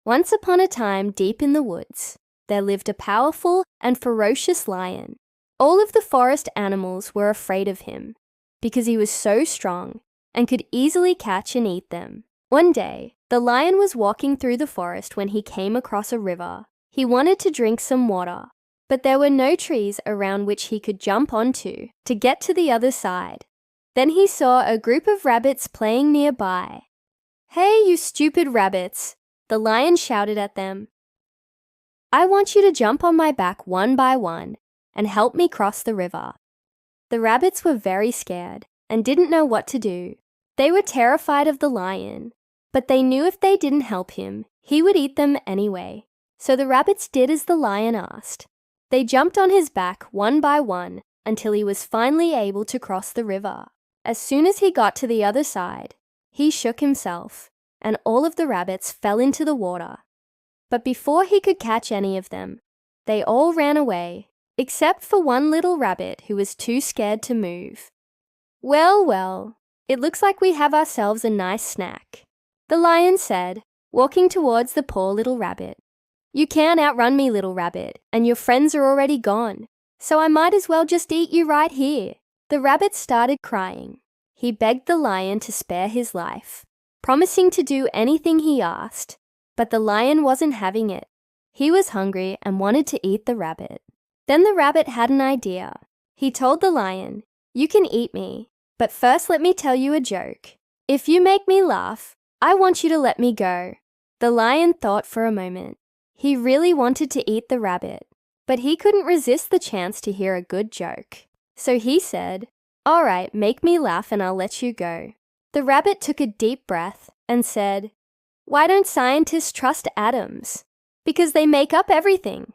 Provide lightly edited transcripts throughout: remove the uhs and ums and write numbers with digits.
Once upon a time, deep in the woods, there lived a powerful and ferocious lion. All of the forest animals were afraid of him because he was so strong and could easily catch and eat them. One day, the lion was walking through the forest when he came across a river. He wanted to drink some water, but there were no trees around which he could jump onto to get to the other side. Then he saw a group of rabbits playing nearby. "Hey, you stupid rabbits!" the lion shouted at them. "I want you to jump on my back one by one and help me cross the river." The rabbits were very scared and didn't know what to do. They were terrified of the lion, but they knew if they didn't help him, he would eat them anyway. So the rabbits did as the lion asked. They jumped on his back one by one until he was finally able to cross the river. As soon as he got to the other side, he shook himself, and all of the rabbits fell into the water. But before he could catch any of them, they all ran away, except for one little rabbit who was too scared to move. "Well, well, it looks like we have ourselves a nice snack," the lion said, walking towards the poor little rabbit. "You can't outrun me, little rabbit, and your friends are already gone, so I might as well just eat you right here." The rabbit started crying. He begged the lion to spare his life, promising to do anything he asked, but the lion wasn't having it. He was hungry and wanted to eat the rabbit. Then the rabbit had an idea. He told the lion, "You can eat me, but first let me tell you a joke. If you make me laugh, I want you to let me go." The lion thought for a moment. He really wanted to eat the rabbit, but he couldn't resist the chance to hear a good joke. So he said, "All right, make me laugh and I'll let you go." The rabbit took a deep breath and said, "Why don't scientists trust atoms? Because they make up everything."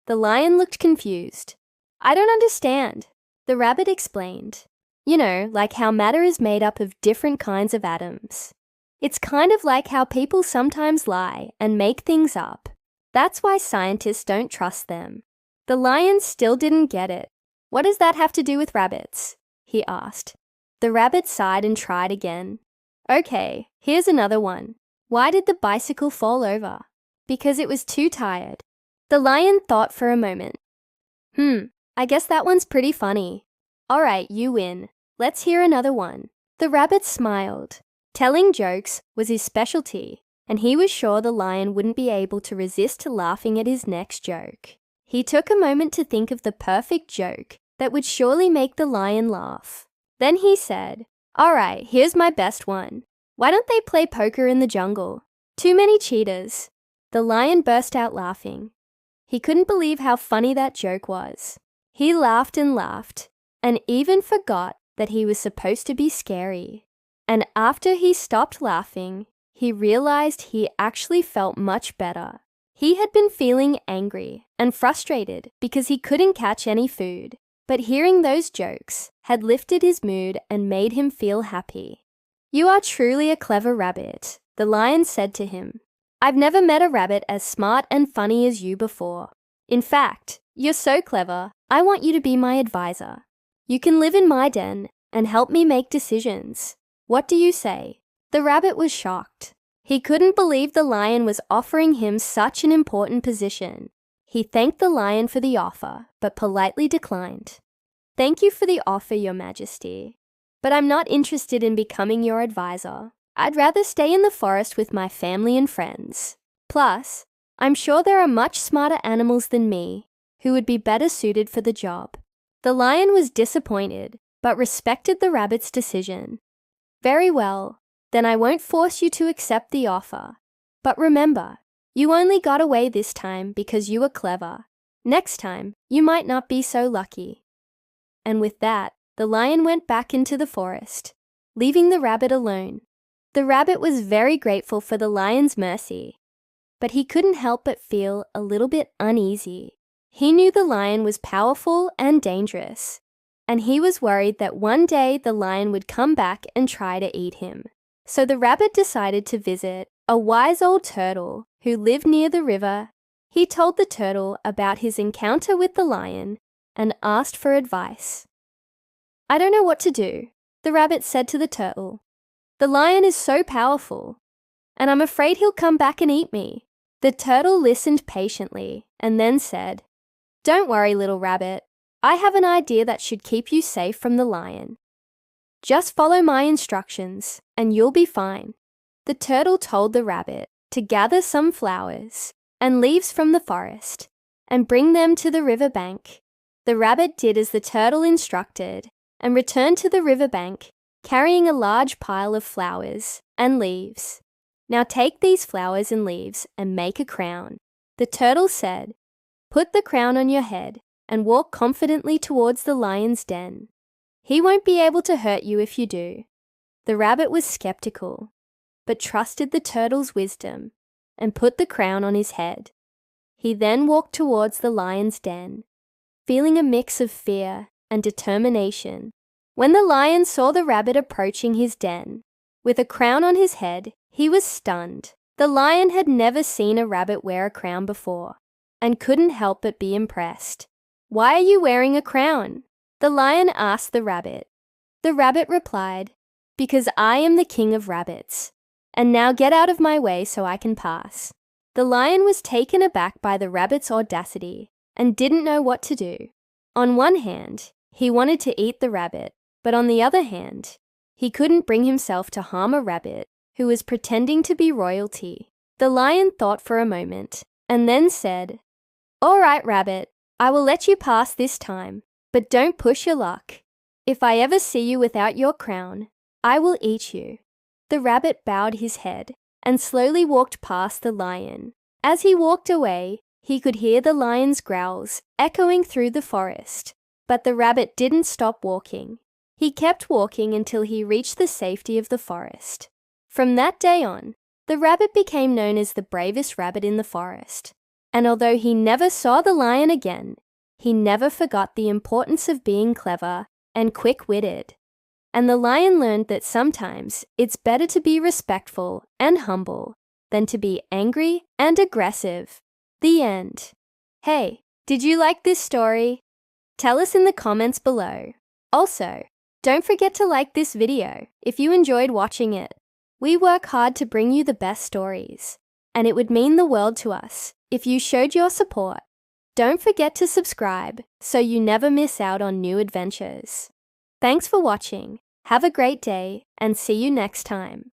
The lion looked confused. "I don't understand." The rabbit explained. "You know, like how matter is made up of different kinds of atoms. It's kind of like how people sometimes lie and make things up. That's why scientists don't trust them." The lion still didn't get it. "What does that have to do with rabbits?" he asked. The rabbit sighed and tried again. "Okay, here's another one. Why did the bicycle fall over?" "Because it was too tired." The lion thought for a moment. I guess that one's pretty funny. All right, you win. Let's hear another one." The rabbit smiled. Telling jokes was his specialty, and he was sure the lion wouldn't be able to resist laughing at his next joke. He took a moment to think of the perfect joke that would surely make the lion laugh. Then he said, "All right, here's my best one. Why don't they play poker in the jungle? Too many cheaters." The lion burst out laughing. He couldn't believe how funny that joke was. He laughed and even forgot that he was supposed to be scary. And after he stopped laughing, he realized he actually felt much better. He had been feeling angry and frustrated because he couldn't catch any food, but hearing those jokes had lifted his mood and made him feel happy. "You are truly a clever rabbit," the lion said to him. "I've never met a rabbit as smart and funny as you before. In fact, you're so clever, I want you to be my advisor. You can live in my den and help me make decisions. What do you say?" The rabbit was shocked. He couldn't believe the lion was offering him such an important position. He thanked the lion for the offer, but politely declined. "Thank you for the offer, Your Majesty, but I'm not interested in becoming your advisor. I'd rather stay in the forest with my family and friends. Plus, I'm sure there are much smarter animals than me who would be better suited for the job." The lion was disappointed, but respected the rabbit's decision. "Very well, then I won't force you to accept the offer. But remember, you only got away this time because you were clever. Next time, you might not be so lucky." And with that, the lion went back into the forest, leaving the rabbit alone. The rabbit was very grateful for the lion's mercy, but he couldn't help but feel a little bit uneasy. He knew the lion was powerful and dangerous, and he was worried that one day the lion would come back and try to eat him. So the rabbit decided to visit a wise old turtle who lived near the river. He told the turtle about his encounter with the lion and asked for advice. "I don't know what to do," the rabbit said to the turtle. "The lion is so powerful, and I'm afraid he'll come back and eat me. The turtle listened patiently and then said, "Don't worry, little rabbit. I have an idea that should keep you safe from the lion. Just follow my instructions and you'll be fine." The turtle told the rabbit to gather some flowers and leaves from the forest and bring them to the river bank. The rabbit did as the turtle instructed and returned to the river bank carrying a large pile of flowers and leaves. "Now take these flowers and leaves and make a crown," the turtle said. "Put the crown on your head and walk confidently towards the lion's den. He won't be able to hurt you if you do." The rabbit was skeptical, but trusted the turtle's wisdom and put the crown on his head. He then walked towards the lion's den, feeling a mix of fear and determination. When the lion saw the rabbit approaching his den, with a crown on his head, he was stunned. The lion had never seen a rabbit wear a crown before and couldn't help but be impressed. "Why are you wearing a crown?" the lion asked the rabbit. The rabbit replied, "Because I am the king of rabbits. And now get out of my way so I can pass." The lion was taken aback by the rabbit's audacity and didn't know what to do. On one hand, he wanted to eat the rabbit, but on the other hand, he couldn't bring himself to harm a rabbit who was pretending to be royalty. The lion thought for a moment and then said, "All right, rabbit, I will let you pass this time, but don't push your luck. If I ever see you without your crown, I will eat you." The rabbit bowed his head and slowly walked past the lion. As he walked away, he could hear the lion's growls echoing through the forest, but the rabbit didn't stop walking. He kept walking until he reached the safety of the forest. From that day on, the rabbit became known as the bravest rabbit in the forest. And although he never saw the lion again, he never forgot the importance of being clever and quick-witted. And the lion learned that sometimes it's better to be respectful and humble than to be angry and aggressive. The end. Hey, did you like this story? Tell us in the comments below. Also, don't forget to like this video if you enjoyed watching it. We work hard to bring you the best stories, and it would mean the world to us if you showed your support. Don't forget to subscribe so you never miss out on new adventures. Thanks for watching. Have a great day and see you next time.